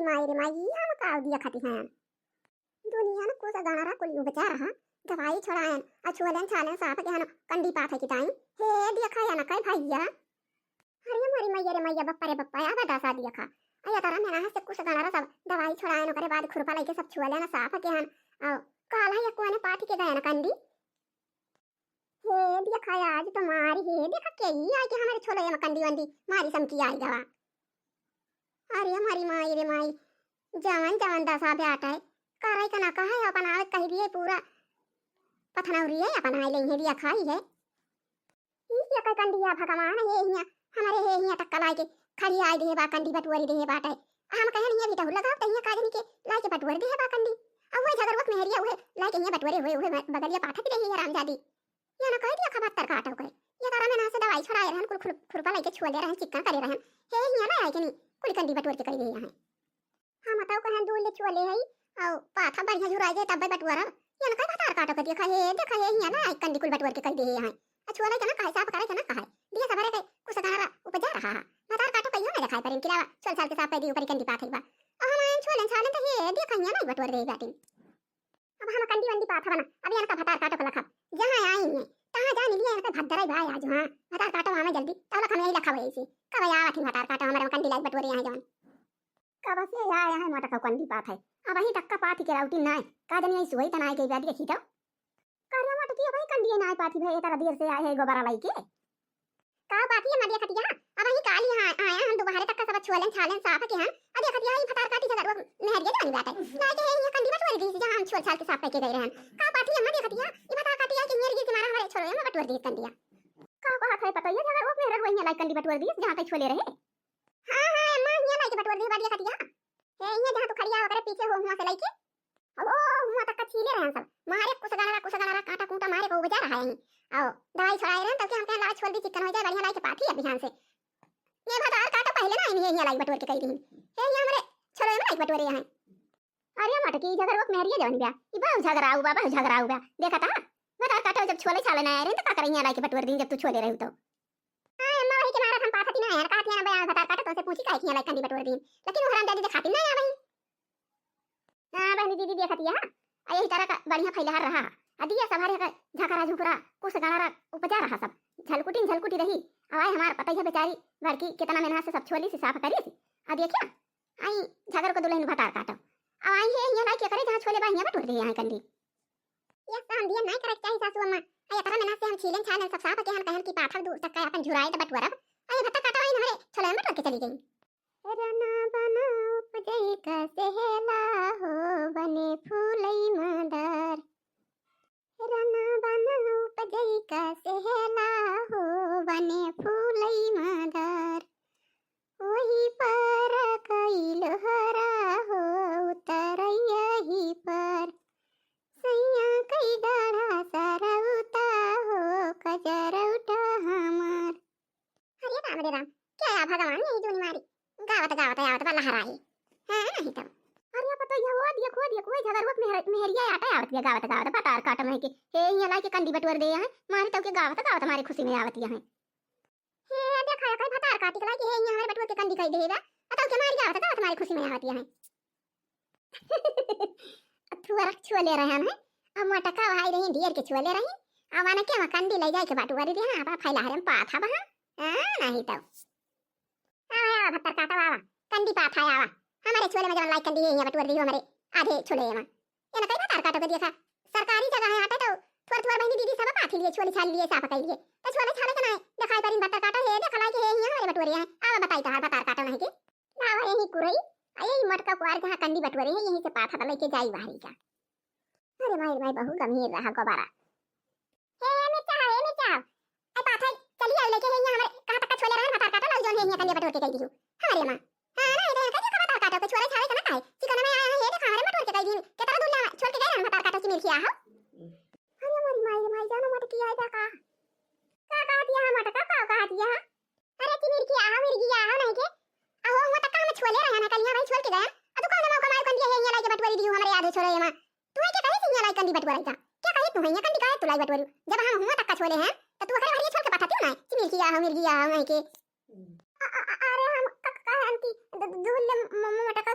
रे माई हम का दिया खाती हैं दुनिया न को गाना कुली बेचारा दवाई छोड़ायन अछुलन छालन साफ के हन कंडी पाथे की टाइम हे दिया खाया न काय भैया अरे मरी मैया रे मैया बप्पा रे बप्पा या बता सा दिया खा अया तारा मेरा से कुछ गाना सब दवाई छोड़ायन करे बाद खुरपा लेके सब छुले न साफ के हन काला या कोने पाथी के गया न कंडी हे दिया खाया आज तो मारी हे देखा के ही आई के हमारे छोले में कंडी वंडी मारी समकी आई गवा अरे हमारी माई रे माई जवन जवन दशा बेटा है कराई का ना कहा है अपन आवे कह दिए पूरा पथनौरी है अपन आई लेंगे दिया खाई है ये का कंडिया भगवान ये हिया हमारे हे हिया टक्का लाके खड़ी आई दे बा कंडी बटुरी दे बाटे हम कहे नहीं भी तो लगाओ तहिया काजनी के लाके बटुरी दे बा कंडी अब वो झगड़वत मेहरिया हुए लाके ये बटुरी हुए बगलिया पाठक रही है रामजादी ये ना कह दिया खबर तर काटो कहे ये तारा में ना से दवाई छड़ाए रहन कुल खुरपा लेके छुले रहन चिक्का करे रहन हे हिया ना आई के नहीं कुल कंडी बटुर के कही गई है हम बताओ कहां दूर ले छुले है औ पाथा बढ़िया जुराई दे तब बटुरा ये ना कह बता काटो के देखा हे हिया ना आई कंडी कुल बटुर के कही दे है छुले के ना कहे साफ करे के ना कहे दिया सबरे के कुछ गाना उपजा रहा बता काटो कहियो ना दिखाई पर इनके अलावा चल साल के साफ पे दी ऊपर कंडी पाथे बा हम आए छुले छाले तो हे देखा हिया ना बटुर दे बाटी अब हम कंडी वंडी पाथा बना अब यान का भतार काटो के लखा जहां आई है कहां जा निलिया का भद्दराई भाई आज हां भतार काटो हमें जल्दी तब हम यही लखा हुए इसी कब आवा थी भतार काटो हमारे कंडी लाइक बटोरे यहां जान कब से आया है मोटा का कंडी पाथ है अब ही टक्का पाथी के राउटी ना का जनी आई सोई तना के गाड़ी देखी तो करना मत की भाई कंडी ना पाथी भाई तारा देर से आए है गोबरा लाई के का पाथी है मदिया खटिया अब ही काली हां आया हम दोबारा टक्का सब छुलन छालन साफ के हां अब खटिया ही भतार काटी जगह नहरिया जानी बात है लाके है ये कंडी बटोरे दी जहां हम छोल छाल के साफ के गए रहन का पाथी है मदिया खटिया ये भतार काटी है कि नहरिया के मारा हमारे छोले में बटोर दी कंडिया का हाथ है पता है अगर वो मेरे वही लाइक कंडी बटोर दी जहां पे छोले रहे हां हां मां ये लाइक बटोर दी बादिया खटिया हे ये जहां तू खड़िया होकर पीछे हो हुआ से लाइके अब ओ हुआ तक छीले रहन सब मारे कुछ गाना काटा कूटा मारे को बजा रहा है आओ दवाई छड़ाए रहन तब के हम कह लाल छोड़ दी चिकन हो जाए बढ़िया लाइक पाथी अब ध्यान से ये भतार काटा पहले ना ये लाइक बटोर के कही दी हे ये हमारे छोले में लाइक बटोरे यहां अरे मटकी झगड़ वक्त मेहरिया जवन गया ई बहु झगड़ाऊ बा देखा था भतार काटा जब छोले छाले ना आ रहे तो का करें लाइक बटोर दी जब तू छोले रही तो हां अम्मा वही के मारा हम पाथी ना यार काटिया ना बया भतार काटा तो से पूछी काहे कि लाइक कंडी बटोर दी लेकिन वो हरामजादी दिखाती ना आ भाई हां बहनी दीदी देखती है आ यही तरह का बढ़िया फैला रहा अदिया सभारे का झकरा झुकरा कुछ गाना उपजा रहा सब झलकुटी रही आए हमार पता है बेचारी लड़की कितना मेहनत से सब छोली से साफ करी आ देखिया आई झगर को दुल्हन भतार काटो आई है ये लाइक करे जहां छोले बाहिया बटोर दी यहां कंडी ये काम दिया नहीं करक चाहिए सासू अम्मा आई तरह मेहनत से हम छीलन छालन सब साफ के हम कहन की पाथर दूर तक अपन झुराए त बटवरा आई भत्ता काटो आई हमारे छोले में बटोर के चली गई रना बना उपजई का सेहला हो बने फूलई मदर रना बना उपजई का सेहला हो बने फूलई मदर वही पर कई लहरा हो उतरैया ही पर सैया कई डाढ़ा सरउता हो कजरउटा हमार अरे राम रे राम क्या भगवान यही जोनी मारी गावत वाला हराई हां नहीं तो अरे पता ये वो देखो झगड़वत मेहरिया आटा आवत है गावत पतार काट में के हे ये लाके कंडी बटोर दे है मारे तो के गावत हमारी खुशी में आवत है हे देखा है पतार काट के लाके हे ये हमारे बटोर के कंडी कह देगा बताओ के मारी गावत हमारी खुशी में आवत है अथुआ रख छुले रहे हैं अब मटका भाई रही ढेर के छुले रही अब आने के कंडी ले जाए के बटोर दे हां आप फैला हरम पाथा बहा हां नहीं तो आया भत्तर काटा वाला कंडी पाथा आवा हमारे छोले में जवन लाइक कंडी है यहां बटोर दी हमारे आधे छोले में ये ना कई भत्तर काटो के देखा सरकारी जगह है आटा तो थोड़ा बहनी दीदी सब पाथी लिए छोले छाल लिए साफ कर लिए तो छोले छाले के ना दिखाई परी भत्तर काटा है देखा लाइक है यहां हमारे बटोरे हैं आवा बताई तो भत्तर काटो नहीं के लावा यही कुरई आई मटका कुआर जहां कंडी बटोरे है यहीं से पाथा लेके जाई बाहरी जा अरे माई बहु गंभीर रहा गोबारा हे मिर्चा ए पाथा चली आ लेके यहां हमारे कहां तक छोले रहन भत्तर काटा लग जोन है यहां कंडी बटोर के कह दी हमारे मां हां ना इधर का भत्तर काटो के छोले छाले के ना काहे चिकन में आया है देखा हमारे बटोर के कह दी के तरह दुल्ला छोड़ के गए रहन भत्तर काटो की मिल किया हो अरे मरी माई जानो मत किया है का दिया मटका का दिया अरे की मिल किया मिल गया नहीं के आहो वो तक हम छोले रहन कलिया भाई छोड़ के गया अब दुकान में कमाई कर दिया है यहां लाके बटवारी दी हमारे याद छोले मां तू के कहे यहां लाके कंडी बटवारी का क्या कहे तू यहां कंडी कहे तू लाई बटवारी जब हम हुआ तक छोले हैं तो तू अरे छोड़ के पठाती ना कि मिल गया नहीं के अरे हम कहन की दुल्ले मटका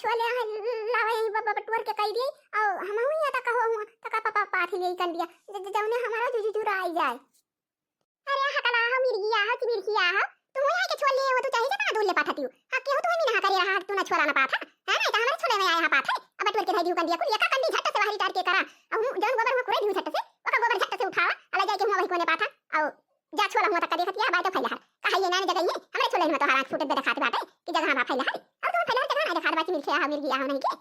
छोले लावे यही बटुर के कह दी और हम हुई है तका हो तका पापा पाथ ले कर दिया जौने हमारा जुजुरा आई जाए। अरे हकला हो मिर्गिया हो कि मिर्गिया हो तुम यहाँ के छोले हो तो चाहिए ना दूल्हे पाथती हो हक हो तुम ना करे रहा तू ना छोरा ना पाथा है ना तो हमारे छोले में आया पाथ है अब बटुर के भाई दियो कर दिया कुल एका कंडी झट से बाहर टार के करा अब जौन गोबर में कुरे दियो झट से ओका गोबर झट से उठावा अला जाके हुआ भाई कोने पाथा और जा छोला हुआ तक देखत या बाय तो फैला कहा ये ना जगह ये हमारे छोले में तो हाथ फुटे दे दिखाते बाटे कि जगह बा फैला और तुम फैला जगह ना दिखात बाटी मिल गया हो नहीं के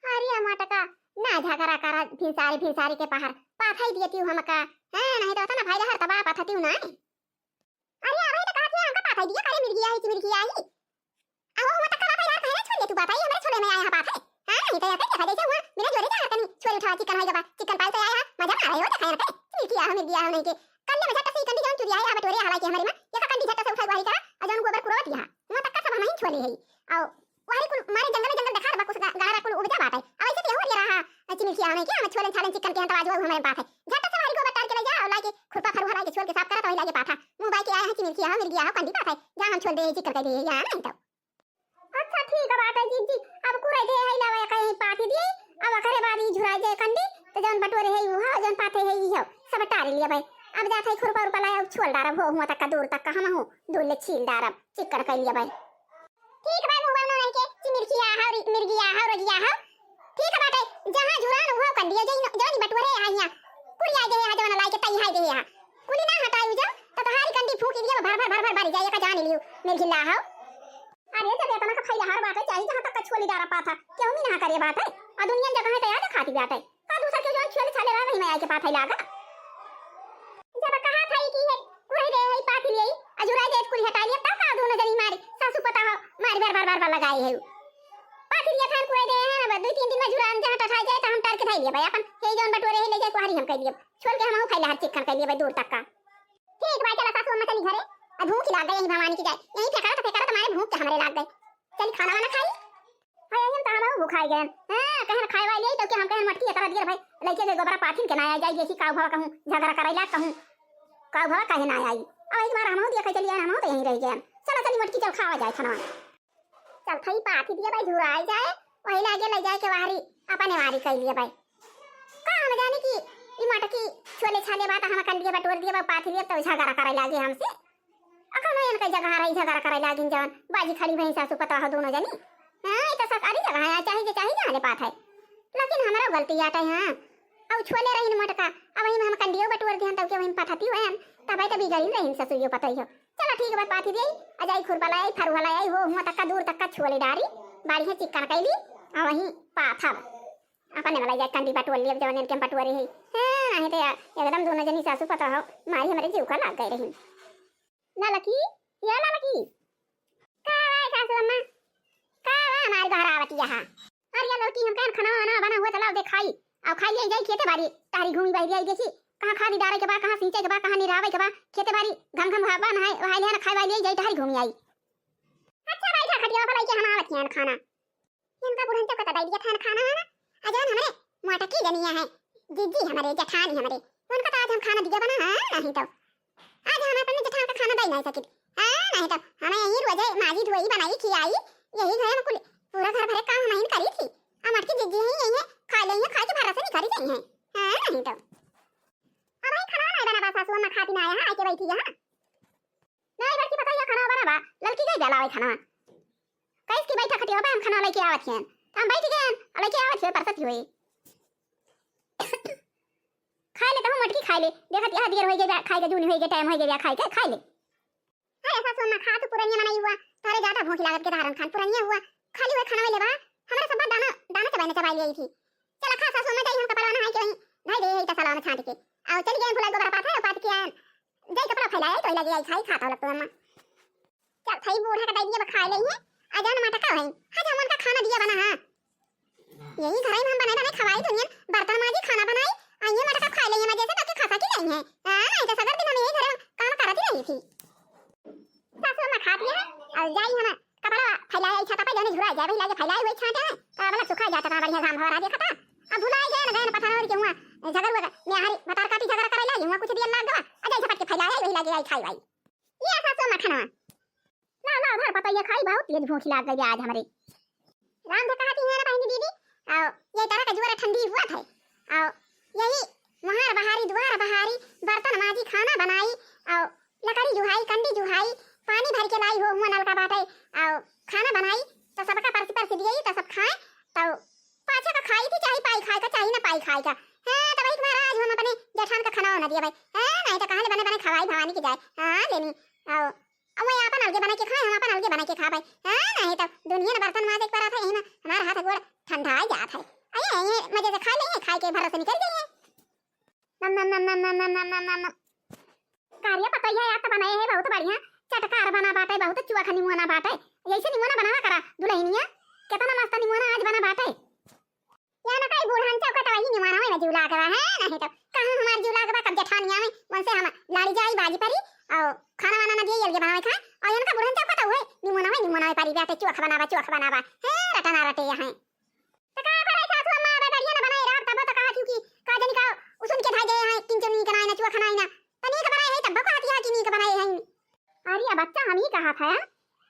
अरे मटका ना झगड़ा करा फिरसारी के पहाड़ पाथाई देती हूं हमका हां नहीं तो ना फैला हर तबा पाथती हूं ना अरे अबे तो कहती है हमका पाथाई दिया करे मिल गया ही अब हुआ तक ना फैला कहना छोड़ दे तू बताइए हमारे छोले में आया पाथा हां नहीं तो या कैसे देखा हुआ बिना जोरे जा कनी छोले उठा चिकन है जब चिकन पाल से आया मजा आ रहा है वो दिखाया मिल गया हो नहीं के कल्ले में झट से कंडी जान चुरी आया बटोरे हालांकि हमारे में ये कंडी झट से उठा वाही करा अजन गोबर कुरवत यहां वहां तक सब हम ही छोले है और वाही कुल मारे जंगल देखा बा कुछ गारा कुल उबजा बात है अब ऐसे हो रहा चिमिल किया नहीं कि हम छोले छाले चिकन के अंत आज हमारे पास है झट से वाही गोबर तार के ले जा और लाके खुरपा फरुहा लाके छोड़ के साफ करा तो लाके पाथा मुंह बाई के आया है चिमिल किया मिल गया कंडी पाथा जा हम छोड़ दे चिकन के लिए यहां नहीं तो अच्छा ठीक है बात है जी अब कुरे दे है लावे कहीं पाथी दी अब करे बादी झुरा जाए कंडी तो जन बटोरे है वो जन पाथे है ये सब टार लिया भाई अब जाता है खुरपा रुपा लाया छोड़ डारा भो हुआ तक का दूर तक का हम हूं दूल्हे छील डारा चिक्कर कर लिया भाई ठीक भाई मुंह बनना नहीं के चिमिरकिया है मिर्गिया है रजिया है ठीक है बाटे जहां झुरान हुआ कर दिया जनी बटोरे आइया कुड़ी आ गए जवन लाके तई है दे यहां कुली ना हटाई जा तो तहारी कंडी फूकी दिया भर बारी जाए का जान लियो मिर्गिला है अरे जब इतना का फैला हर बात है चाहिए जहां तक का छोली डारा पाथा क्यों नहीं ना करे बात है आ दुनिया जगह है तो याद खाती बात है का दूसरा क्यों जवन छोले छाले रहा नहीं मैं आके पाथा लागा जब कहा था कि है कुरे दे है पाथी ले अजुरा जे कुली हटा लिया तब का दोनों जनी मारी सासू पता हो मारी बार लगाई है पाथी लिया थान कुरे दे है ना 2-3 दिन में जुरान जहां टठा जाए तो हम टार के धाई लिया भाई अपन हे जोन बटोरे है ले जाए कुहारी हम कह दिए छोड़ के हम फैला हर चिकन कर लिए भाई दूर तक का ठीक भाई चला सासू अम्मा चली घरे आ भूख लग गई भवानी की जाए यहीं फेंकरा तुम्हारे भूख के हमरे लग गए चल खाना वाला खाई हाय हम तो हम भूख खाई गए हां कहन खाए वाले तो कि हम कहन मटकी तरह दिए भाई लइके के गोबरा पाथिन के ना आ जाए जैसी काव भवा कहूं झगड़ा करैला कहूं काव भवा कहे ना आई अब एक बार हम दिया खाई चलिए हम तो यहीं रह गए चलो चली मटकी चल खावा जाए खाना चल खाई पाथी दिया भाई झुरा आ जाए वही लागे ले जाए के वारी अपने वारी कर लिए भाई का हम जाने की ई मटकी छोले छाले बात हम कर लिए बटोर दिए पाथी दिए तो झगड़ा करे लागे हमसे अकल में इनका जगह रही झगड़ा करे लागिन जवन बाजी खड़ी भई सासू पता हो दोनों जनी हां ई तो सरकारी जगह है चाहिए जाने पात है लेकिन हमारा गलती आटा है अब छोले रही मटका अब वही हम कंडियो बटोर दिहन तब के वही पथती है तब तो बिगड़ी रही ससुरियो पता ही हो चलो ठीक है पाथी दे अजाई खुरपा लाई फरुहा लाई हो हुआ तक का दूर तक का छोले डारी बाड़ी है चिकन कैली और वही पाथा अपने वाला जा कंडी बटोर लिया जवन के बटोरे है हां नहीं तो एकदम दोनों जनी सासू पता हो मारी हमारे जीव का लाग गई रही लालकी या लालकी का सासू अम्मा का हमारे घर आवती यहां अरे ये लड़की हम कहन खाना वाना बना हुआ चलाओ दे खाई अब खाई ले जाई खेते बाड़ी तारी घूमी बाई आई देखी कहां खादी डारे के बा कहां सींचे के बा कहां निरावे के बा खेते बाड़ी घम भाबा ना है वहां ले खाई वाली जाई तारी घूमी आई अच्छा बैठा खटिया पर आई के हम आवत हैं खाना इनका बुढ़न तो कता दिया थान खाना है ना अजान हमारे माटा की जनिया है जीजी हमारे जठानी हमारे उनका तो आज हम खाना दिया बना है नहीं तो आज हम अपने जठान का खाना दे नहीं सके हां नहीं तो हमें यही रोजे माजी धोई बनाई खिलाई यही घर में कुल पूरा घर भरे काम हम ही करी थी हमार की जीजी है यही खा लेंगे खा के भरा से निकाली गई है हां नहीं तो अब भाई खाना नहीं बना सासू अम्मा खाती ना आया आके बैठी यहां नहीं लड़की पता ये खाना बना बा लड़की गई जलावे खाना कैस की बैठा खटिया पे हम खाना लेके आवत हैं हम बैठ गए लेके आवत है परसत हुई खा ले तो हम मटकी खा ले देखत यहां देर हो गई खाई के जूनी हो गई टाइम हो गया खाई के खा ले अरे सासू अम्मा खा तो पुरनिया मनाई हुआ तारे ज्यादा भूख लागत के धारण खान पुरनिया हुआ खाली हुआ खाना ले बा हमारा सब दाना चबाने चबाई गई थी चला खा सासू अम्मा जाई हम कपड़ा ना है के नहीं दे तो सलाम छांट के आओ चल गए फुला गोबर पाथा पात के आन जाई कपड़ा फैलाए तो लगे आई खाई खाता लगतो अम्मा चल खाई बूढ़ा का दे दिया खा ले है अजान माटा का है आज हमन का खाना दिया बना हां यही घर में हम बनाए बने खवाई दुनिया बर्तन माजी खाना बनाई आइए माटा का खा ले मजे से ताकि खाता की नहीं है हां नहीं तो सगर दिन हम यही घर काम करती रही थी सासू अम्मा खाती है और जाई हम कपड़ा फैलाए छाता पे जाने झुरा जाए भाई लागे फैलाए हुए छाता है का वाला सुखा जाता का बढ़िया घाम हवा देखता अब भुलाए गए ना गए पता नहीं क्यों हुआ झगड़ हुआ मैं हरी बता काटी झगड़ा करे लाई हुआ कुछ दिन लाग गवा अजय झपट के फैलाए वही लागे आई खाई भाई ये सासू अम्मा खाना ना ना घर पता ये खाई बहुत तेज भूख लाग गई आज हमारे राम तो कहती है ना बहनी दीदी आओ ये तरह का जोरा ठंडी हुआ था आओ यही वहां बहारी द्वार बहारी बर्तन माजी खाना बनाई आओ लकड़ी जुहाई कंडी जुहाई पानी भर के लाई हो हुआ नल का बाटे आओ खाना बनाई तो सबका परसी परसी दी तो सब खाए तो पाछा का खाई थी चाहे पाई खाए का चाहे ना पाई खाए का हां तो भाई महाराज हम अपने जेठान का खाना ना दिया भाई हां नहीं तो कहां बने बने खवाई भवानी की जाए हां लेनी आओ अब मैं अपन अलगे बना के खाए हम अपन अलगे बना के खा भाई हां नहीं तो दुनिया ने बर्तन माजे पर आता है ना हमारा हाथ गोड़ ठंडा आ जाता है अरे ये मजे से खा लेंगे खाए के भरोसे निकल जाएंगे नम नम नम नम नम नम नम नम कार्य पता है यार तो बनाए है बहुत बढ़िया चटकार बना बाटे बहुत चुआ खनी मुना बाटे ऐसे निमोना बनावा करा दुल्हनिया कितना मस्त निमोना आज बना बाटे या ना कई बूढ़ान चौका तो वही निमोना में जीव लागवा है नहीं तो कहां हमार जीव लागवा कब जेठानिया में मन से हम लाड़ी जाई बाजी परी और खाना वाना ना दिए अलगे बनावे खा और इनका बूढ़ान चौका तो हुए निमोना में परी बाटे चुआ बनावा है रटना रटे यहाँ तो का करे सासू अम्मा बढ़िया ना बनाए रात तब तो कहा क्योंकि का जनी का उसन के भाई गए हैं किंचन नी बनाए ना चुआ खाना ना तनी का बनाए है तब को आती है कि नी का बनाए हैं अरे बच्चा हम ही कहा था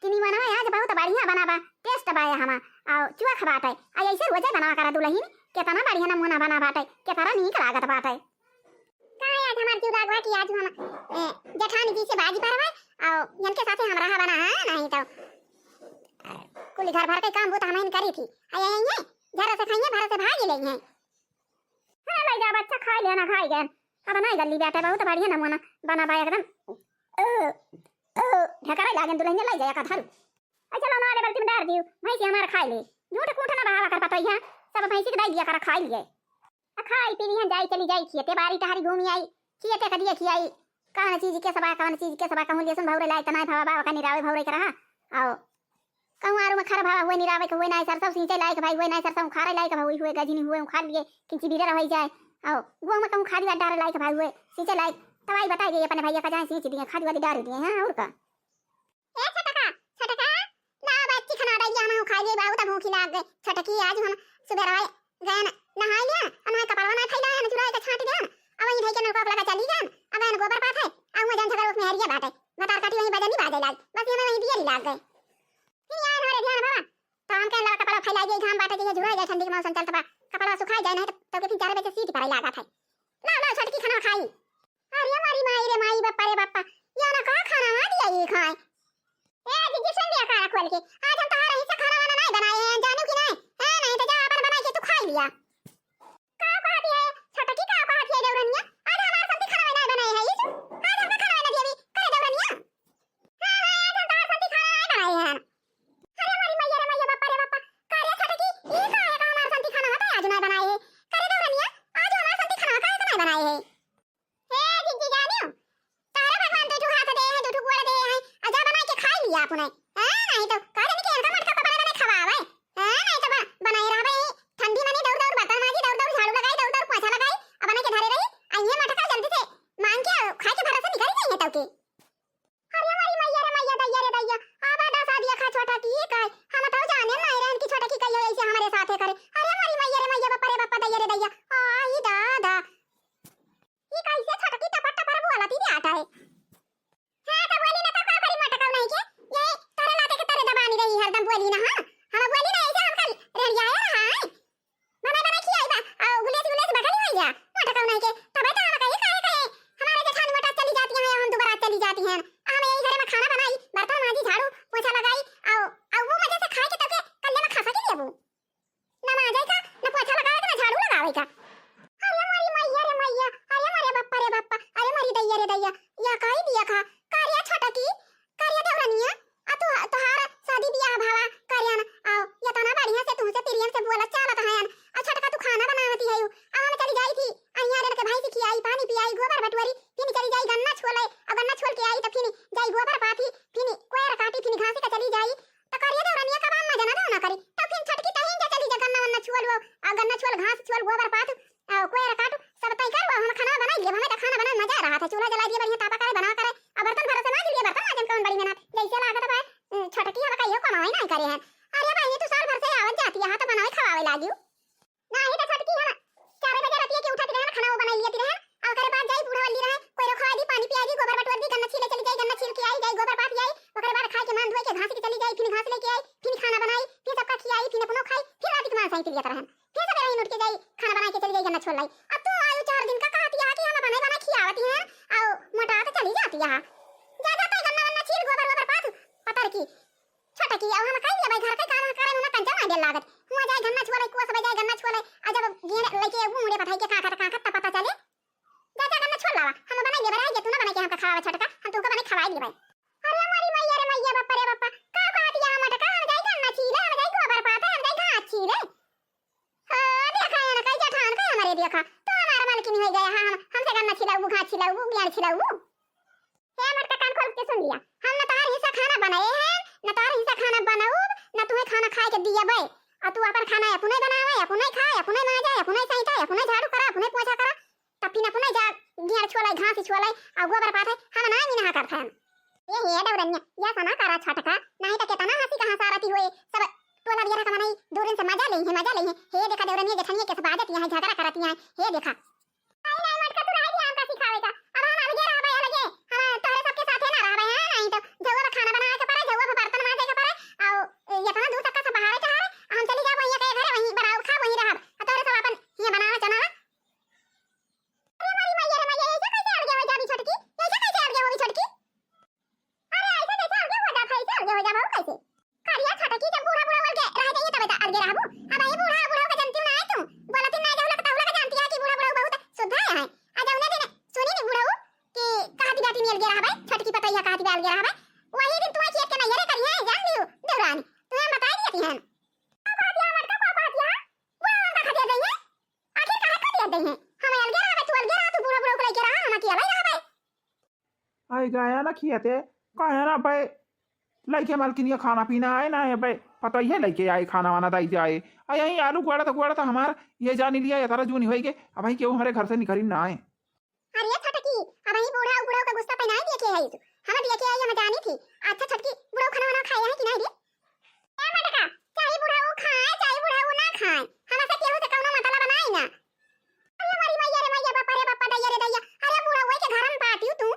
कि नी बनावे आज बहुत बढ़िया बनावा टेस्ट बाया हम और चुआ खबाटे आ ऐसे रोजे बनावा करा दुल्हन कितना बढ़िया नमूना बना बाटे कितना नीक लागत बाटे का आज हमार जीव लागवा कि आज हम जेठानी जी से बाजी परवाए और इनके साथे हम रहा बना है नहीं तो कुल घर भर के काम वो तो हम करी थी आए घर से खाइए भर से भाग ले हैं हां ले जा बच्चा खा लेना खाई गए अब नहीं गल्ली बेटा बहुत बढ़िया नमूना बना बा एकदम ढकरा लागन दुल्हन ले जाया का धरू चलो ना वाले बल्टी में डाल दियो भैंसी हमारा खाई ले झूठ कूठ ना बहावा कर पतो है सब भैंसी के दाई दिया कर खाई लिए खाई पी लिहन जाई चली जाई खियते बारी टहरी घूमी आई खियते कदिए खियाई कौन चीज के सबा कहूं लेसन भौरे लाई तना भावा बाबा का निरावे भौरे कर रहा आओ कहूं आरु में खर भावा हुए निरावे के हुए ना सरसों सिंचे लायक भाई हुए ना सरसों खारे लायक भाई हुए गजनी हुए खा लिए किंची बीरे रह जाए आओ गो में कहूं खादी डारे लायक भाई हुए सिंचे लायक तवाई बता गई अपने भैया का जाए सिंच दिए खादी वाली डाल दिए हां और का ए छटका ना बच्ची खाना रही हम खा लिए बहुत भूख लाग गई छटकी आज हम सुबह आए गए नहा लिया अना कपड़ा ना खैला है चुराए का छाट गया अब वही भाई के नलका लगा चली गया अब एन गोबर पात है अब मैं जन झगड़ा उसमें हरिया बाटे मतार काटी वही बजनी बाजे लाग बस ये वही दिया लाग गए फिर यार हमारे ध्यान बाबा तो हम के लड़का कपड़ा फैला गई घाम बाटे के झुरा जाए ठंडी के मौसम चलता बा कपड़ा सुखाई जाए नहीं तो के 3-4 बजे सीट पर लगा था ला छटकी खाना खाई अरे हमारी माई रे माई बापा रे बापा या ना का खाना आ दिया ये खाए ए दीदी सुन लिया खाना खोल के आज हम तुम्हारे हिस्सा खाना वाना नहीं बनाए हैं जानू कि नहीं है नहीं तो जा अपन बना के तू खा लिया का कहती है छटकी का कहती है देवरनिया आज हमारे संती खाना नहीं बनाए हैं ये आज हमका खाना नहीं दिया करे देवरनिया हां आज हम तुम्हारे संती खाना नहीं बनाए हैं अरे हमारी मैया रे मैया बापा रे बापा कार्य छटकी ये का है का हमारे संती खाना होता है आज नहीं बनाए हैं करे देवरनिया आज हमारे संती खाना का नहीं बनाए हैं हे दीदी जानियो तारे भगवान तो हाथ दे है दुठु गोड़ दे है आजा बना के खा लिया आपने हां नहीं तो काहे नहीं के मटका बना बना खवावे हां नहीं तो बनाए रहबे ठंडी में दौड़ दौड़ बर्तन माजी दौड़ दौड़ झाड़ू लगाई दौड़ दौड़ पोछा लगाई अब बना के धरे रही आइए मटका जल्दी से मांग के खा के भरोसे निकल जाइए तब के अरे हमारी मैया रे दैया आबा दा शादी खा छोटा की काय हम तो जाने नहीं रहन की छोटा की कहियो ऐसे हमारे साथे करे अरे हमारी मैया रे मैया बापा रे बापा दैया रे दैया आई दादा ये कैसे छटकी टपट टपर बोला थी आता है हां तो बोली ना तो का करी मटका नहीं के ये तारे लाते के तारे दबानी रही हरदम बोली ना हां हम बोली ना ऐसे हम कल रेडिया है हां बना खियाई बा और गुलेस बगल में गया मटका नहीं के तब तो हम कहे हमारे जेठानी मटा चली जाती हैं हम दोबारा चली जाती हैं हम यही घर में खाना बनाई बर्तन माजी झाड़ू पोछा लगाई और वो मजे से खा के तब के कल्ले में खा सके लिए वो ना माजे का ना पोछा लगावे का ना झाड़ू लगावे का अरे हमारी मैया रे मैया अरे हमारे बापा रे बापा अरे हमारी दैया रे दैया या काई दिया खा कार्या छटकी कार्या देवरनिया आ तू तोहार शादी बियाह भावा कार्या ना आओ या तना बढ़िया से तुमसे प्रियम से बोला चालत है आ छटका तू खाना बनावती है आ हम चली जाई थी आइया रे के भाई से खियाई पानी पियाई गोबर बटवरी फिर चली जाई गन्ना छोले और गन्ना छोल के आई तो फिर जाई गोबर पाथी फिर कोयर काटी फिर घास के चली जाई तो कार्या देवरनिया का काम मजा ना करी तो फिर छटकी तहीं जा चली जा गन्ना वन्ना छोल आ गन्ना छोल घास छोल गोबर पाथ कोयर काटू सब तय कर हम खाना बना लिए हमें तो खाना बनाने मजा आ रहा था चूल्हा जला दिया बढ़िया तापा करे बना करे अब बर्तन भरोसे ना लिए बर्तन आज कौन बड़ी मेहनत जैसे लागत बा छटकी हम कहियो कमाई नहीं करे हैं अरे भाई तू साल भर से आवत जाती है हां तो बनावे खवावे लागियो नहीं तो छटकी हम 4 बजे रात के उठती रहे खाना वो बना लिया रहे और करे बाद जाई बूढ़ा वाली रहे कोई रखवा दी पानी पिया दी गोबर बटवर दी गन्ना छीले चली जाई गन्ना छील के आई जाई गोबर पात आई ओकरे बाद खा के मान धोए के घास के चली जाई फिर घास लेके आई फिर खाना बनाई फिर सबका खियाई फिर अपनो सही पिलिया तरह फिर सवेरे ही उठ के जाई खाना बना के चली जाई गन्ना छोड़ लाई। अब तो आयु 4 दिन का कहती है कि हम बना खियावती हैं और मोटा तो चली जाती है। जा जाता है गन्ना वन्ना छील गोबर गोबर पात पतर की छोटा की अब हम कह दिया भाई घर के काम करे में कंचा ना दे लागत हुआ जाए गन्ना छोड़े को सब जाए गन्ना छोड़े आ जब गेन लेके मुंडे पठाई के का पता चले जा जा गन्ना छोड़ लावा हम बनाई ले बराई तू ना बना के हम खावा छोटा हम तुमको बना खवाई ले भाई। अरे हमारी मैया रे मैया बापा रे बापा का कहती है मटका हम जाई गन्ना छीले हम जाई गोबर पाते हम जाई घास छीले देखा है ना कई ठान का हमारे देखा तो हमारा मालकिन हो गया हमसे गन्ना छिलाऊ घास छिलाऊ ज्ञान छिलाऊ हे मटका कान खोल के सुन लिया हम न तार हिस्सा खाना बनाए हैं न तार हिस्सा खाना बनाऊ न तुम्हें खाना खाए के दिया बे और तू अपन खाना अपने बनावे अपने खाए अपने माजे अपने सहिता अपने झाड़ू करा अपने पोछा करा तपिन अपने जा गियार छोलाई घास छोलाई और गोबर पाथे हम ना ही नहा करते हैं ये हे डवरन्या या सना करा छटका नहीं तो केतना हंसी कहां सारती होए सब टोला बियारा का मनाई दूर से मजा ले हे देखा देवरन्या जठनिया के सब आदत यहां झगड़ा करती हैं हे देखा नहीं नहीं मटका तू रह गया हमका सिखावेगा अब हम अलगे रहबे अलगे हम तोरे सबके साथे ना रहबे हैं नहीं तो जगह में खाना बनाए के पड़े जगह में बर्तन माजे के पड़े और ये तना दूर तक का सब बाहर चढ़ाए हम चली जा वहीं के घर वहीं बनाओ खा वहीं रहब तोरे सब अपन ये बनावा चना अरे हमारी मैया रे मैया ऐसे कैसे अलगे हो जाबी छटकी ऐसे कैसे अलगे होगी छटकी अरे ऐसे कैसे अलगे हो जा भाई अलगे हो जा बहु कैसे करिया छटकी जब बूढ़ा बूढ़ा बोल के रह जाइए तब अलगे रहबू अब ये बूढ़ा बूढ़ा का जानती ना तू बोलती ना जहुला का तहुला का जानती है कि बूढ़ा बूढ़ा बहुत शुद्ध है आ जब ने दिन सुनी नहीं बूढ़ा कि कहती बेटी में अलगे रहबे छटकी पता है कहती अलगे रहबे वही दिन तुम्हें खेत के नैरे करिए जान लियो देवरानी तुम्हें बता दी है कहती है मटका को कहती है वो हम का खतिया देंगे आखिर कहां खतिया देंगे हम अलगे रहबे तू अलगे रह तू बूढ़ा बूढ़ा को लेके रहा हम अकेला ही रहबे आई गाया ना खियाते कहे ना भाई लइके मालकिनिया खाना पीना आए ना है भाई पता ही है लइके आए खाना वाना दाई जाए आ यही आलू गुआड़ा तो हमार ये जान लिया या तारा जूनी होई के अब भाई क्यों हमारे घर से निकली ना आए। अरे छटकी अब ही बूढ़ा बूढ़ा का गुस्सा पे नहीं देखे है हम देखे है ये मैं जानी थी अच्छा छटकी बूढ़ा खाना वाना खाया है कि नहीं रे ए मटका चाहे बूढ़ा वो खाए चाहे बूढ़ा वो ना खाए हम ऐसे केहू से कौनो मतलब बनाई ना अरे हमारी मैया रे मैया बापा रे बापा दैया रे दैया अरे बूढ़ा वही के घर में पाटियो तू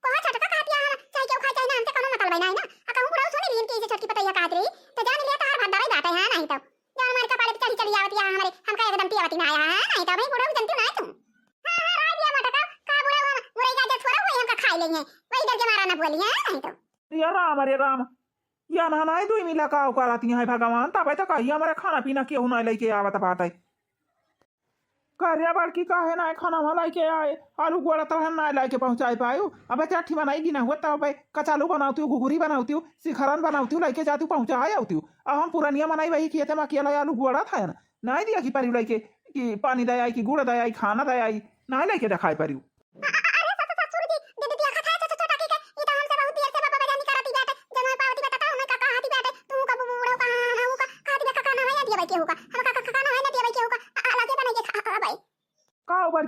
कहा छटका कहती है चाहे केहू खाए चाहे ना हमसे कौनो मतलब बनाई ना आ कहूं बूढ़ा सुनी रीन के इसे छटकी पता है कहत रही तो जान लिया तार भात दाई बाटे है नहीं तो जान हमारे कपाड़े पे चली चली आवती है हमारे हमका एकदम पियावती ना आया है नहीं तो भाई बूढ़ा जानती ना तू हां राज दिया मटका का बूढ़ा मुरई गाजर थोड़ा हुए हमका खाई लेंगे वही डर के मारा ना बोली है नहीं तो अरे राम या ना ना दुई मिला का कराती है भगवान तब तक कहिए हमारे खाना पीना क्यों ना लेके आवत बाटे कार्या बड़की काहे ना खाना वाला के आए आलू गोड़ा तो हम ना लाके पहुंचाए पायो अब चाठी बनाएगी ना हुआ तब भाई कचालू बनाती हूँ घुघुरी बनाती हूँ शिखरन बनाती हूँ लेके जाती हूँ पहुंचाए आती हूँ अब हम पुरानिया बनाई वही किए थे मैं अकेला आलू गोड़ा था ना नहीं दिया कि पारी लेके कि पानी दयाई कि गुड़ दयाई खाना दयाई ना लेके दिखाई पारी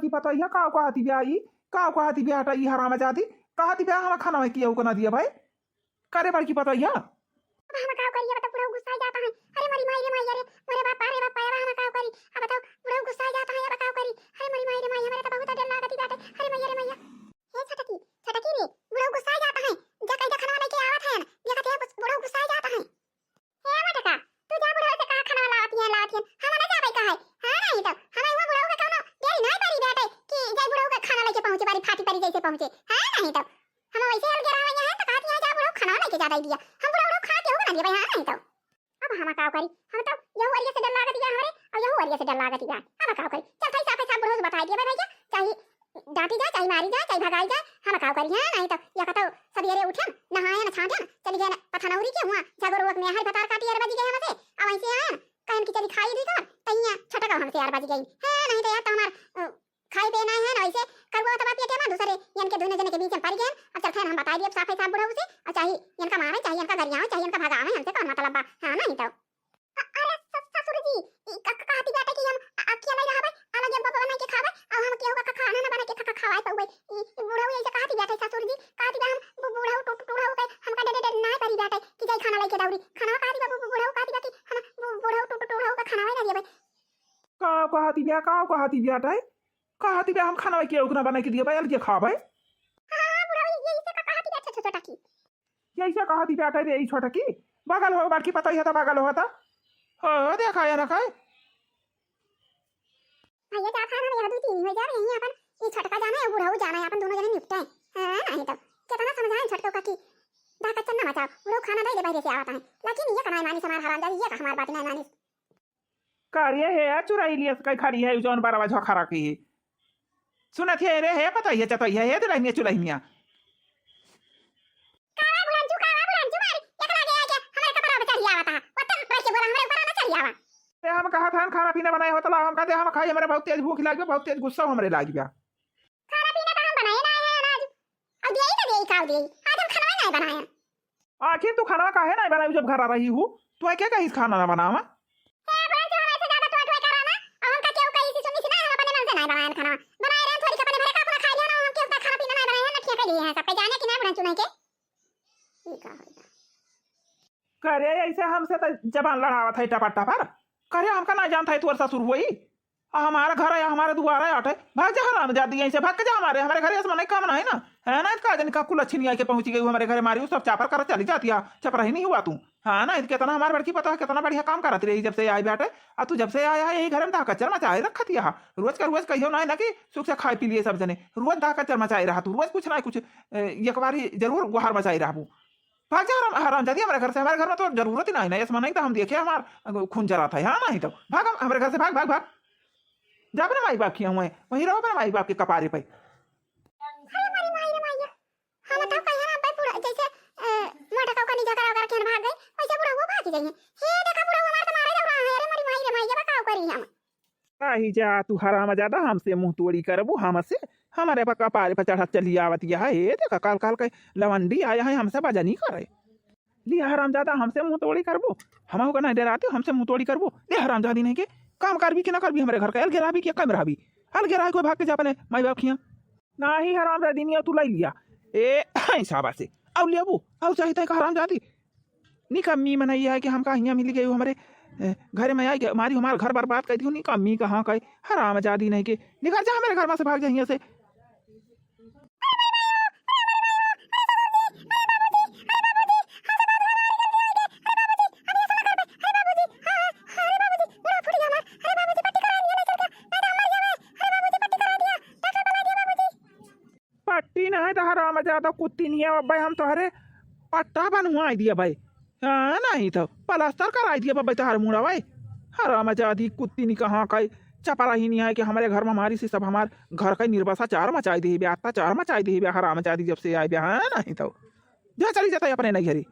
की पता है का कहती ब्याई का कहती ब्याटा ई हराम जाती कहती ब्याह हम खाना में किया को ना दिया भाई करे बड़ की पता है हम का करिए बता पूरा गुस्सा जाता है अरे मेरी माई रे माई रे मेरे बापा रे बापा हम का करी अब बताओ पूरा गुस्सा जाता है अब का करी अरे मेरी माई रे माई हमारे तो बहुत डर लागती बात है अरे मैया रे मैया हे छटकी छटकी रे पूरा गुस्सा जाता है जा कहीं खाना लेके आवत है ये कहते हैं पूरा गुस्सा जाता है हे मटका तू जा बुढ़ा से कहा खाना लाती है हम ना जाबे कहे हां नहीं तो हम वो बुढ़ा का कोनो गई नहीं पारी बेटे कि जा बुढ़ा का खाना लेके पहुंचे बारी फाटी पारी जैसे पहुंचे हां नहीं तो हम वैसे अलगे रह हैं तो कहती है जा बुढ़ा खाना लेके जाता दिया हम बुढ़ा खा के होगा ना दिया भाई हां नहीं तो अब हम का करी हम तो यह वारिया से डर लागत है हमारे और यह वारिया से डर लागत है अब का करी चल भाई साफ बुढ़ा से बता दिया भैया चाहे डांटी जाए चाहे मारी जाए चाहे भगाई जाए हम का करी हां नहीं तो या कहता सवेरे उठन नहाए ना छांटन चली गए पथनौरी के हुआ जागोर में हर बता काटी 8 बजे गए हमसे अब ऐसे आए कहन की चली खाई दी कर तैया छटका हमसे 8 बजे गई है नहीं तो यार तो हमार खाई पे ना है ना ऐसे करबो तब पिए के दूसरे इनके दोनों जने के बीच में पड़ गए अब चल हम बता दिए साफ बुढ़ा से और चाहे इनका मारे चाहे इनका गरिया चाहे इनका भगावे हमसे कौन मतलब बा हां नहीं तो अरे ससुर जी कहती बेटा कि हम अकेला रहबे अलग बाबा बना के खावे और हम केहू का खाना ना बना के खवाए तो बूढ़ा ऐसे कहती बेटा ससुर जी कहती हम बूढ़ा टूटूड़ा हो गए हमका डे ना करी बेटा कि जाई खाना लेके दौड़ी खाना कहती बाबू बूढ़ा कहती कि हम बूढ़ा टूटूड़ा हो के खाना ना दिए का कहती बेटा कहती बे हम खाना के उतना बना के दिए भाई अलगे खावे हां बूढ़ा यही से कहती बेटा छोटा की यही से कहती बेटा रे छोटा की बगल हो बाकी पता ही था बगल होता हो देखा या ना खाए भैया जा खाना या दो तीन हो जाए यहीं अपन ये छटका जाना है बुढ़ाऊ जाना है अपन दोनों जने निपटाए हां नहीं तो कितना समझाएं छटको का की दा कच्चन ना मचाओ बुढ़ाऊ खाना दे दे बाहर से आवता है लेकिन ये कनाई मानी समार हराम जादी ये का हमार बात नहीं मानी कार्य है यार चुराई लिया कई खड़ी है जौन बारह बजे खरा की सुनत है रे है पता है चतई है दिलाई चुलाइनिया हम कहा था खाना पीना बनाए हो तो हम कहते हम खाई हमारे बहुत तेज भूख लगी बहुत तेज गुस्सा हमारे लाग गया खाना पीना तो हम बनाए ना है आज अब देई ना देई काव देई आज हम खाना नहीं बनाया आखिर तू खाना काहे नहीं बनाई जब घर आ रही हूँ तो क्या कहीं खाना ना बनावा करे ऐसे हमसे तो जबान लड़ावा था टपाटा पर करे हमका ना जानता है तोर ससुर हुई हमारा घर है हमारे दुआरा है अटे भाग जा हराम जाती ऐसे भाग के जा हमारे घर ऐसा नहीं काम ना है ना है ना का जन का कुल अच्छी नहीं आके पहुंच गई हमारे घर मारी सब चापर कर चली जाती है चपरा ही नहीं हुआ तू हाँ ना कितना हमारे बड़की पता है कितना बढ़िया काम करती रही जब से आई बैठे और तू जब से आया है यही घर में दा कच्चर मचाए रखा थी रोज का रोज कहियो ना कि सुख से खाए पी लिए सब जने रोज दा कच्चर मचाए रहा तू रोज कुछ ना कुछ एक बार जरूर गुहार मचाई रहा भाग जा हराम जाती हमारे घर से हमारे घर में तो जरूरत ही नहीं इसमें नहीं तो हम देखे हमारा खून जरा था हाँ नहीं तो भाग हमारे घर से भाग भाग भाग जा अपने माई बाप किया हुए वहीं रहो अपने माई बाप के कपारे पे ही जा तू हराम ज्यादा हमसे मुंह तोड़ी करबू हमसे हमारे पक्का पारे पर चढ़ा चली आवत है ये देखा काल काल के लवंडी आया है हमसे बाजा नहीं करे लिया हराम ज्यादा हमसे मुंह तोड़ी करबू हम नहीं डराते हमसे मुंह तोड़ी करबू ले हराम जादी नहीं के काम कर भी कि ना कर भी हमारे घर का अलगेरा भी क्या कमरा भी अलगेरा कोई भाग के जा अपने माई बाप खिया ना ही हराम जादी नहीं तू लाई लिया ए शाबाश से अब लिया वो अब चाहिए हराम जादी निकम्मी मनाई है कि हम कहा मिल गई हमारे घर में आई हमारी हमारा घर बर्बाद कर दी निकम्मी कहाँ का हराम जादी नहीं के निकल जा हमारे घर में से भाग जा से पट्टी नहीं तो हराम ज्यादा कुत्ती नहीं है भाई हम तुम्हारे पट्टा बनवा दिया भाई हाँ नहीं तो प्लास्टर करा दिया भाई तुम्हारे मुड़ा भाई हराम ज्यादा कुत्ती नहीं कहाँ का चपरा ही नहीं है कि हमारे घर में हमारी से सब हमारे घर का निर्वासा चार मचाई दी अत्याचार मचाई दी हराम ज्यादा जब से आए हाँ नहीं तो जा चली जाता है अपने नहीं घरी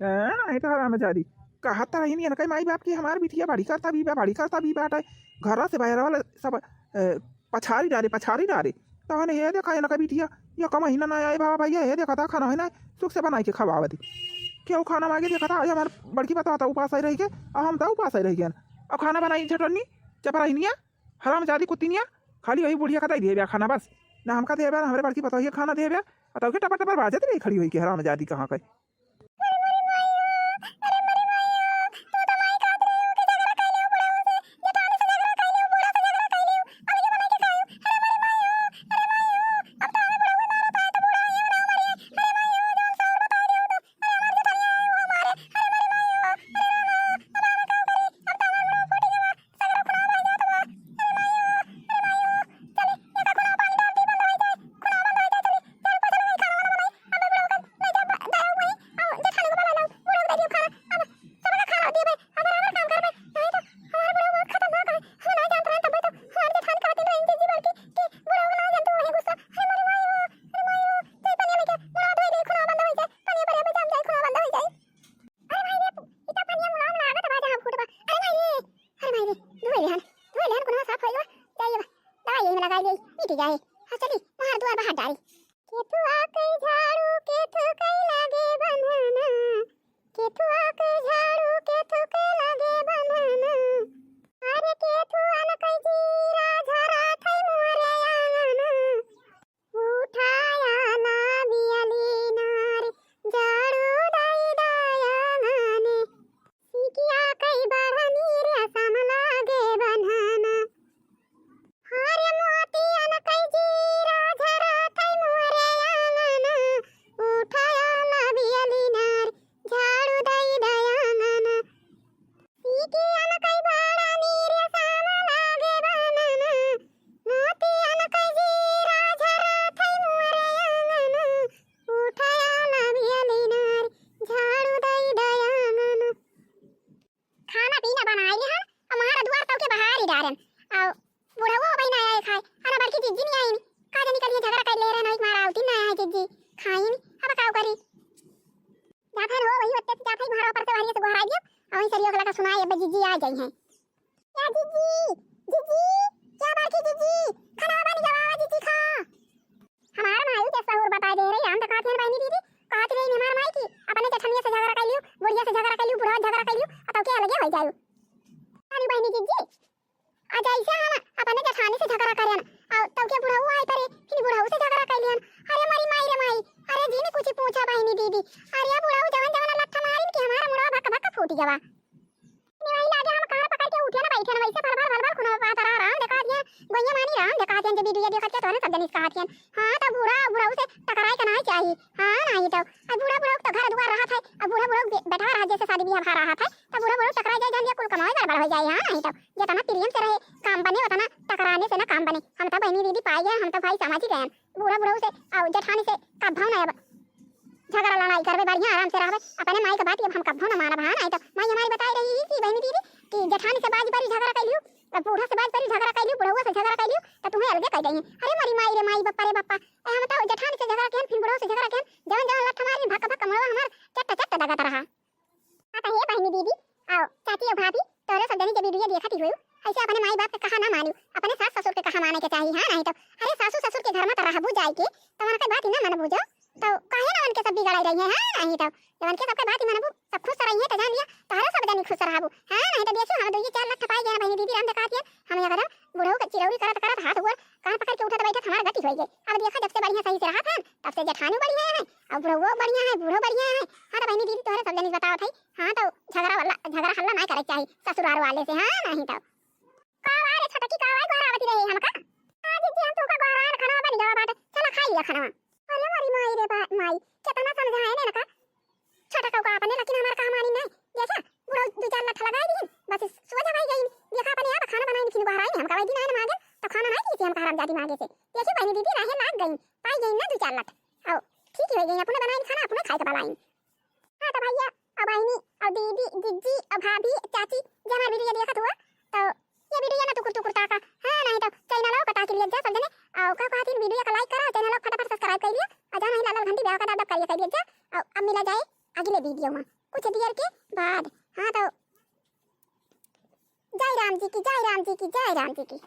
नहीं तो हराम जादी कहा था ही नहीं कहीं माई बाप की हमारे बिटिया बाड़ी करता भी बैठा घर से बाहर वाले सब पछाड़ी डाले तो ये देखा ना बिटिया ये का महीना ना आए बाबा भैया ये देखा था खाना है ना सुख से बनाई के खवावा थी क्यों खाना मांगे देखा था आज हमारे बड़की पता था उपास आई रही के और हम तो उपास आई रही गया अब खाना बनाई झटनी चपरा ही नहीं हराम जादी कुत्ती नहीं खाली वही बुढ़िया का दे खाना बस ना हमका दे हमारे बड़की पता खाना दे बताओ टपर टपर बाजत रही खड़ी हुई कि हराम जादी कहाँ का छूटी जाए। हाँ चली मार दुआर बाहर डाली। केथुआ के झाड़ू केथु के लागे बंधना, केथुआ के झाड़ू केथु के लागे बंधना, अरे केथुआ न कई जीरा झरा थई मोरे आंगना, उठाया ना बियाली नार झाड़ू दाई दायांगने, सीकिया कई बढ़नी रे सम लागे बंधना, हरे मोतिया न कई जीरा झरा थई मोरे आंगना, उठाया ना बियाली नार झाड़ू दाई दायांगना, सीकिया न कई बढ़नी रे सम लागे बंधना, मोतिया न कई जीरा झरा थई मोरे आंगना, उठाया ना बियाली नार झाड़ू दाई दायांगना। खाना पीना बनाई ले हम हमारा द्वार तक के बाहर ही डारन आओ बुढ़ाओ बहिना आए खाए अरे बड़की जिज्जी नहीं आई का जानी कलिए झगड़ा कर ले रहे नहीं मारा आउती ना आए जिज्जी खाई नहीं अब काऊ करी जाफर हो वही होते जाफर मारा पर से वाली से घरा दियो और सरियो गला का सुनाए अब जिज्जी आ गई है या जिज्जी जिज्जी क्या बाकी जिज्जी खाना बन जावा जिज्जी खा हमारा माई जैसा और बता दे रही हम तो कहते हैं बहनी दीदी कहते रही हमार माई की अपने जठनिया से झगड़ा कर लियो बुढ़िया से झगड़ा कर लियो बुढ़ा झगड़ा कर लियो अब क्या लगे हो जायो अरे बहनी जिज्जी आज ऐसे हम अपने जठानी से झगड़ा करें और तब के बुढ़ाऊ आए करे फिर बुढ़ाऊ से झगड़ा कर लियन अरे मारी माई रे माई अरे जी ने कुछ पूछा बहनी दीदी अरे बुढ़ाऊ जवन जवन लट्ठा मारिन कि हमारा मुड़ा भक भक फूट जावा नहीं वही लागे हम कहां पकड़ के उठे ना बैठे ना वैसे भर भर खुना पाता राम देखा दिया गोइया मानी राम देखा दिया जब वीडियो देखा तो सब जन इसका हाथियन हां तो बुढ़ाऊ से टकराई का नहीं चाहिए हां नहीं तो अब बुढ़ाऊ तो घर दुआर रहा था अब बुढ़ाऊ बैठा रहा जैसे शादी ब्याह भा रहा था तो बुढ़ाऊ टकराई जाए जान कुल कमाई गड़बड़ हो जाए हां नहीं तो जितना प्रेम से रहे काम बने उतना टकराने से ना काम बने हम तो बहनी दीदी पाई गए हम तो भाई समझ ही गए बुढ़ाऊ से और जेठानी से का भाव ना अब झगड़ा लड़ाई करबे बढ़िया आराम से रहबे अपने माई के बात अब हम कभो ना मानब हां नहीं तो माई हमारी बताई रही थी बहनी दीदी कि जेठानी से बाज बारी झगड़ा कर लियो अब बूढ़ा से बाज बारी झगड़ा कर लियो बुढ़वा से झगड़ा कर लियो तो तुम्हें अलगे कह देंगे अरे मारी माई रे माई बप्पा रे बप्पा हम तो जेठानी से झगड़ा केन फिर बुढ़वा से झगड़ा केन जवन जवन लठ मारी भक भक मरवा हमार चट्टा चट्टा दगत रहा आता हे बहनी दीदी आओ चाची और भाभी तोरे सब जनी के वीडियो देखती हुई ऐसे अपने माई बाप के कहा ना मानियो अपने सास ससुर के कहा माने के चाहिए हां नहीं तो अरे सासू ससुर के घर में तो रहबू जाए के तुम्हारा कोई बात ही ना मानबू जो तो काहे ना उनके सब बिगड़ाई रही है हां नहीं तो जब उनके सबके बात ही मानबू सब खुश रही है तो जान लिया तारा सब जनी खुश रहबू हां नहीं तो देखो हम दो ये 4 लाख पाई गए बहनी दीदी हम दिखाती है हम ये कदम बुढ़ऊ के चिरौरी करत करत हाथ हुआ कान पकड़ के उठा तो बैठा हमारा गति हो गई अब देखा जब से बढ़िया सही से रहा था तब से जेठानी बढ़िया है और बुढ़ऊ बढ़िया है बूढ़ो बढ़िया है हां तो बहनी दीदी तोरे सब जनी बताओ थई हां तो झगड़ा हल्ला ना करे चाहिए ससुराल वाले से हां नहीं तो कावारे छटकी कावाई गोरावती रही हमका आज जी हम तुमका गोरान खाना बन जावा बाटे चला खाई लिया खाना अरे मारी माई रे माई कितना समझाए ने नका छोटा का अपने लेकिन हमारा काम आनी नहीं देखा बुढ़ो 2-4 लाख लगाई दी बस सोच भाई गई देखा अपने आप खाना बनाई फिर गोराई हमका वही दिन आने मांगे तो खाना नहीं की हमका हराम जाती मांगे से देखी बहनी दीदी रहे लाग गई पाई गई ना 2-4 लाख आओ ठीक हो गई अपने बनाई खाना अपने खाई के बनाई हां तो भैया अब बहनी और दीदी जिज्जी और भाभी चाची जब हमारी वीडियो देखत हुआ तो ये वीडियो ना टुकुर टुकुर ताका हां नहीं तो चैनल को कटा के लिए जा सब जने और का कहती वीडियो को लाइक करा चैनल को फटाफट सब्सक्राइब कर लिया और जाना ही लाल घंटी बेल का दब दब कर लिया जा अब मिला जाए अगले वीडियो में कुछ देर के बाद हां तो जय राम जी की जय राम जी की जय राम जी की।